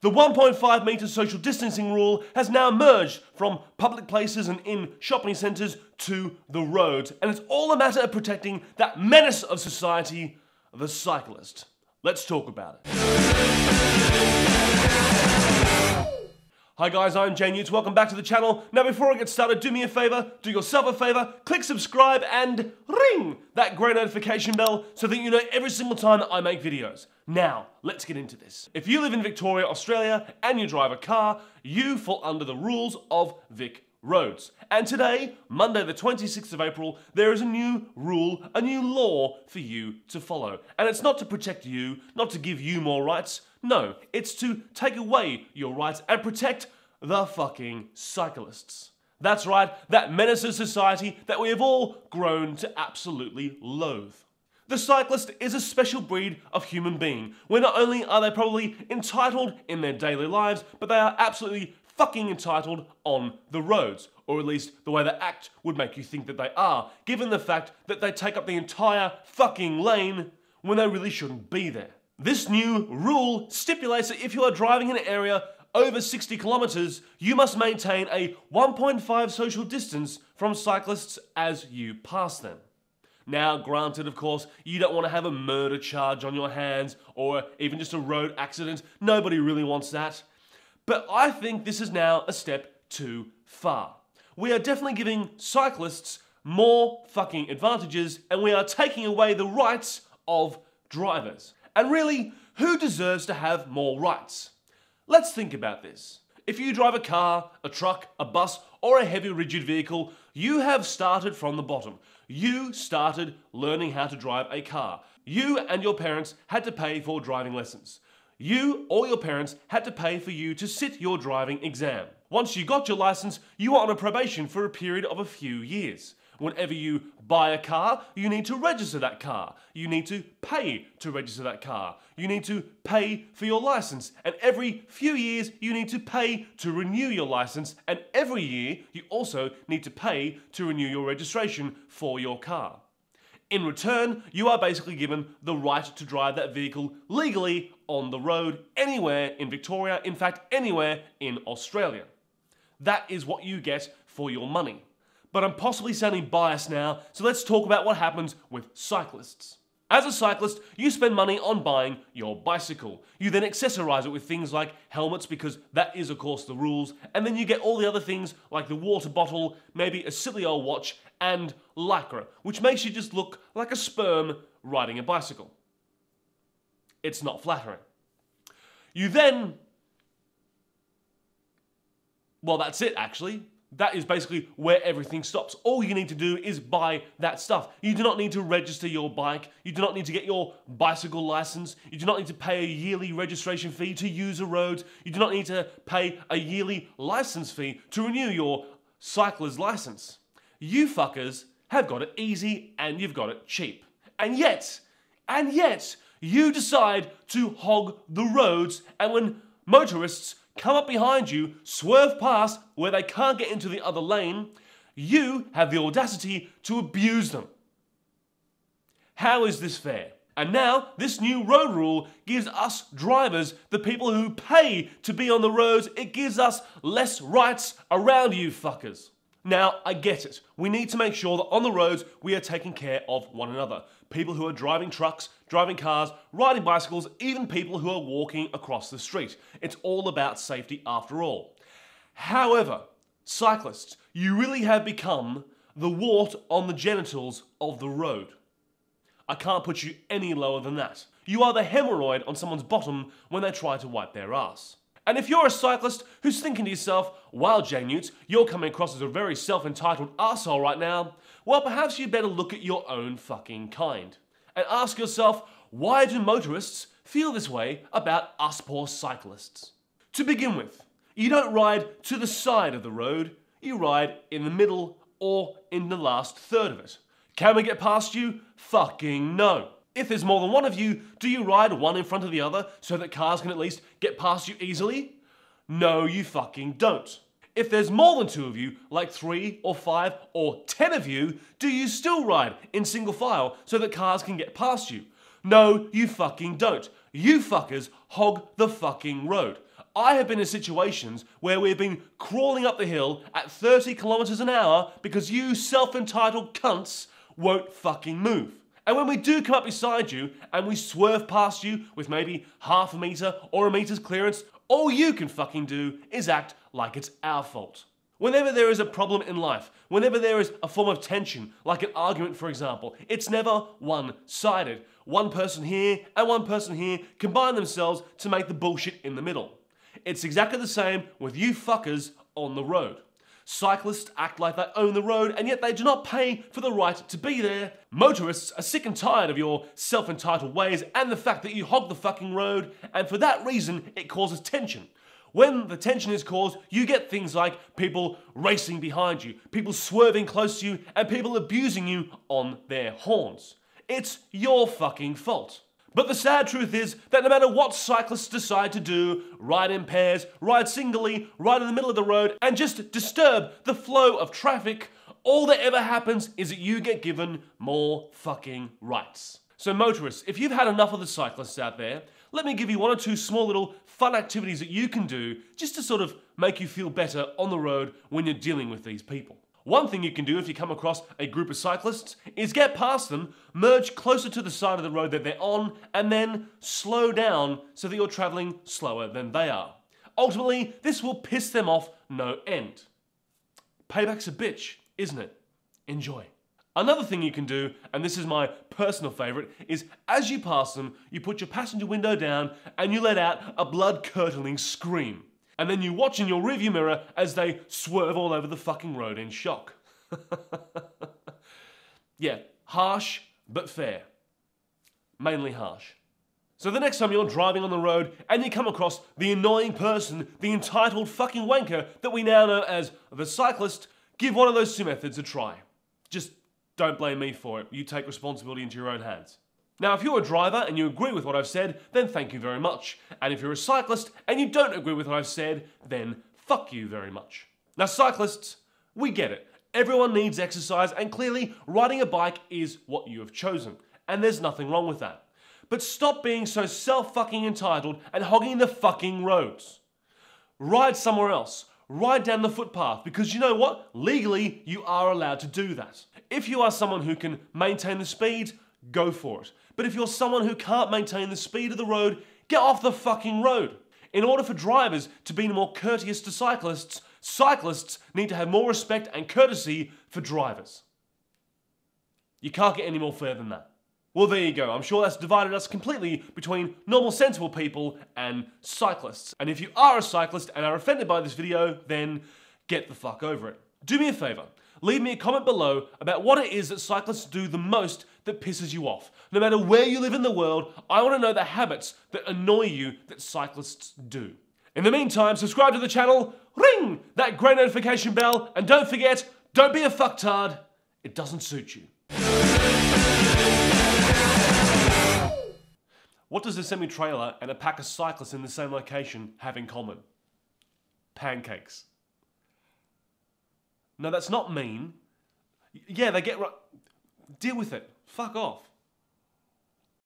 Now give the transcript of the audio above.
The 1.5 metre social distancing rule has now merged from public places and in shopping centres to the roads, and it's all a matter of protecting that menace of society, the cyclist. Let's talk about it. Hi guys, I'm JNewtz, welcome back to the channel. Now before I get started, do me a favour, do yourself a favour, click subscribe and ring that grey notification bell so that you know every single time that I make videos. Now, let's get into this. If you live in Victoria, Australia, and you drive a car, you fall under the rules of Vic roads. And today, Monday the 26th of April, there is a new rule, a new law for you to follow. And it's not to protect you, not to give you more rights. No, it's to take away your rights and protect the fucking cyclists. That's right, that menace of society that we have all grown to absolutely loathe. The cyclist is a special breed of human being, where not only are they probably entitled in their daily lives, but they are absolutely fucking entitled on the roads, or at least the way they act would make you think that they are, given the fact that they take up the entire fucking lane when they really shouldn't be there. This new rule stipulates that if you are driving in an area over 60 kilometres, you must maintain a 1.5 social distance from cyclists as you pass them. Now, granted, of course, you don't want to have a murder charge on your hands or even just a road accident. Nobody really wants that. But I think this is now a step too far. We are definitely giving cyclists more fucking advantages, and we are taking away the rights of drivers. And really, who deserves to have more rights? Let's think about this. If you drive a car, a truck, a bus, or a heavy rigid vehicle, you have started from the bottom. You started learning how to drive a car. You and your parents had to pay for driving lessons. You or your parents had to pay for you to sit your driving exam. Once you got your license, you were on a probation for a period of a few years. Whenever you buy a car, you need to register that car. You need to pay to register that car. You need to pay for your license. And every few years, you need to pay to renew your license. And every year, you also need to pay to renew your registration for your car. In return, you are basically given the right to drive that vehicle legally on the road anywhere in Victoria, in fact, anywhere in Australia. That is what you get for your money. But I'm possibly sounding biased now, so let's talk about what happens with cyclists. As a cyclist, you spend money on buying your bicycle. You then accessorize it with things like helmets, because that is of course the rules, and then you get all the other things like the water bottle, maybe a silly old watch, and lycra, which makes you just look like a sperm riding a bicycle. It's not flattering. You then... well, that's it actually. That is basically where everything stops. All you need to do is buy that stuff. You do not need to register your bike. You do not need to get your bicycle license. You do not need to pay a yearly registration fee to use a road. You do not need to pay a yearly license fee to renew your cycler's license. You fuckers have got it easy and you've got it cheap. And yet, you decide to hog the roads, and when motorists come up behind you, swerve past where they can't get into the other lane, you have the audacity to abuse them. How is this fair? And now, this new road rule gives us drivers, the people who pay to be on the roads, it gives us less rights around you fuckers. Now, I get it. We need to make sure that on the roads, we are taking care of one another. People who are driving trucks, driving cars, riding bicycles, even people who are walking across the street. It's all about safety after all. However, cyclists, you really have become the wart on the genitals of the road. I can't put you any lower than that. You are the hemorrhoid on someone's bottom when they try to wipe their ass. And if you're a cyclist who's thinking to yourself, wow, JNewtz, you're coming across as a very self-entitled arsehole right now, well, perhaps you better look at your own fucking kind. And ask yourself, why do motorists feel this way about us poor cyclists? To begin with, you don't ride to the side of the road, you ride in the middle or in the last third of it. Can we get past you? Fucking no. If there's more than one of you, do you ride one in front of the other so that cars can at least get past you easily? No, you fucking don't. If there's more than 2 of you, like 3 or 5 or 10 of you, do you still ride in single file so that cars can get past you? No, you fucking don't. You fuckers hog the fucking road. I have been in situations where we've been crawling up the hill at 30 kilometers an hour because you self-entitled cunts won't fucking move. And when we do come up beside you and we swerve past you with maybe half a meter or a meter's clearance, all you can fucking do is act like it's our fault. Whenever there is a problem in life, whenever there is a form of tension, like an argument for example, it's never one-sided. One person here and one person here combine themselves to make the bullshit in the middle. It's exactly the same with you fuckers on the road. Cyclists act like they own the road and yet they do not pay for the right to be there. Motorists are sick and tired of your self-entitled ways and the fact that you hog the fucking road, and for that reason it causes tension. When the tension is caused, you get things like people racing behind you, people swerving close to you, and people abusing you on their horns. It's your fucking fault. But the sad truth is that no matter what cyclists decide to do, ride in pairs, ride singly, ride in the middle of the road, and just disturb the flow of traffic, all that ever happens is that you get given more fucking rights. So motorists, if you've had enough of the cyclists out there, let me give you one or two small little fun activities that you can do just to sort of make you feel better on the road when you're dealing with these people. One thing you can do if you come across a group of cyclists is get past them, merge closer to the side of the road that they're on, and then slow down so that you're traveling slower than they are. Ultimately, this will piss them off no end. Payback's a bitch, isn't it? Enjoy. Another thing you can do, and this is my personal favorite, is as you pass them, you put your passenger window down and you let out a blood-curdling scream. And then you watch in your rearview mirror as they swerve all over the fucking road in shock. Yeah, harsh, but fair. Mainly harsh. So the next time you're driving on the road and you come across the annoying person, the entitled fucking wanker that we now know as the cyclist, give one of those two methods a try. Just don't blame me for it. You take responsibility into your own hands. Now, if you're a driver and you agree with what I've said, then thank you very much. And if you're a cyclist and you don't agree with what I've said, then fuck you very much. Now, cyclists, we get it. Everyone needs exercise, and clearly riding a bike is what you have chosen. And there's nothing wrong with that. But stop being so self-fucking entitled and hogging the fucking roads. Ride somewhere else. Ride down the footpath, because you know what? Legally, you are allowed to do that. If you are someone who can maintain the speed, go for it. But if you're someone who can't maintain the speed of the road, get off the fucking road. In order for drivers to be more courteous to cyclists, cyclists need to have more respect and courtesy for drivers. You can't get any more fair than that. Well, there you go. I'm sure that's divided us completely between normal, sensible people and cyclists. And if you are a cyclist and are offended by this video, then get the fuck over it. Do me a favor. Leave me a comment below about what it is that cyclists do the most that pisses you off. No matter where you live in the world, I want to know the habits that annoy you that cyclists do. In the meantime, subscribe to the channel, ring that grey notification bell, and don't forget, don't be a fucktard. It doesn't suit you. What does a semi-trailer and a pack of cyclists in the same location have in common? Pancakes. No, that's not mean. Yeah, they get right. Deal with it. Fuck off.